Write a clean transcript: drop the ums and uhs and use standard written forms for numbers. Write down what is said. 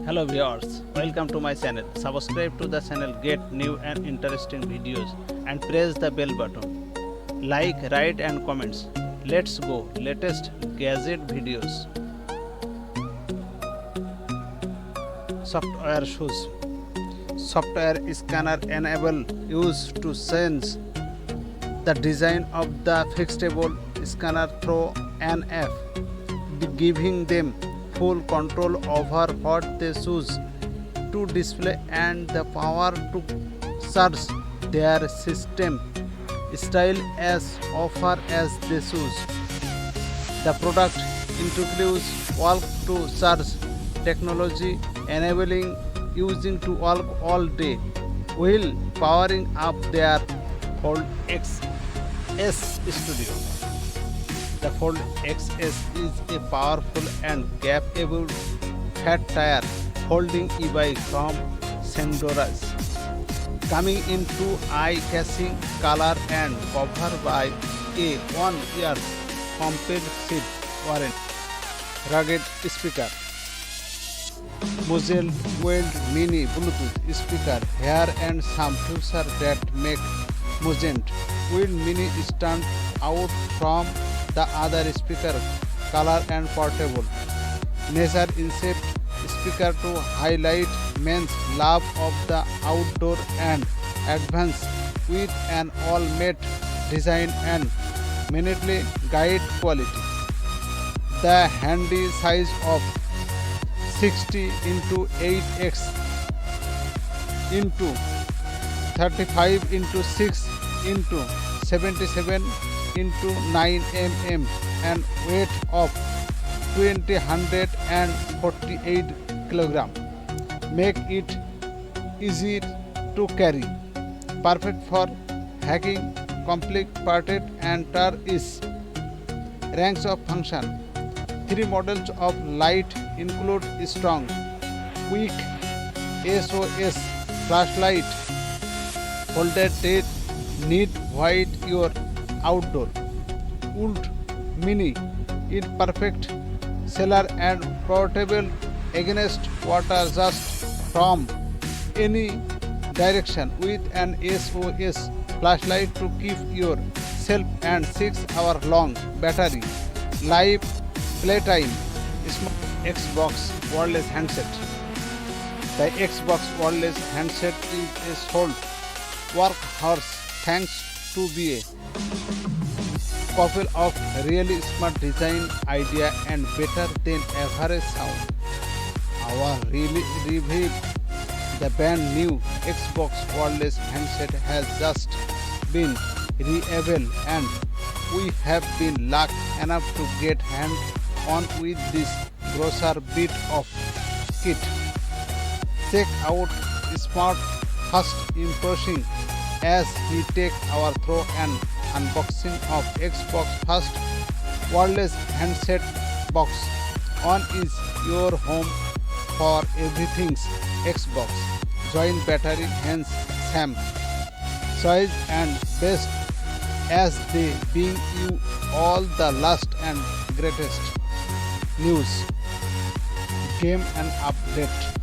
Hello viewers, welcome to my channel. Subscribe to the channel, get new and interesting videos and press the bell button. Like, write and comments. Let's go latest gadget videos. Software shoes. Software scanner enable use to change the design of the fixable scanner through an app, giving them full control over what they choose to display and the power to search their system style as often as they choose. The product introduces walk to search technology, enabling using to walk all day while powering up their Fold XS Studio. The Fold XS is a powerful and capable fat tire folding e-bike from Sendoras, coming in two eye-catching color and covered by a 1-year comprehensive warranty. Rugged speaker. Muzzle weld mini Bluetooth speaker here and some features that make Mugent Wild Mini stand out from the other speaker, color and portable. Nature inset speaker to highlight men's love of the outdoor and advanced with an all-matte design and minutely guide quality. The handy size of 60 into 8x into 35 into 6 into 77 into 9 mm and weight of 248 kg. Make it easy to carry. Perfect for hacking, complicated and is ranks of function. 3 models of light include strong, quick SOS flashlight, folded tape, need white your outdoor, Ult Mini, it perfect seller and portable against water just from any direction with an SOS flashlight to keep yourself and 6-hour long battery life playtime. Xbox wireless handset. The Xbox wireless handset is a sole workhorse thanks to be a couple of really smart design idea and better than average sound. Our review, the brand new Xbox wireless handset has just been revealed and we have been lucky enough to get hands on with this grocer bit of kit. Check out smart first impression as we take our through an unboxing of Xbox first wireless handset box. On is your home for everything Xbox. Join battery hands Sam size and best as they bring you all the last and greatest news, game and update.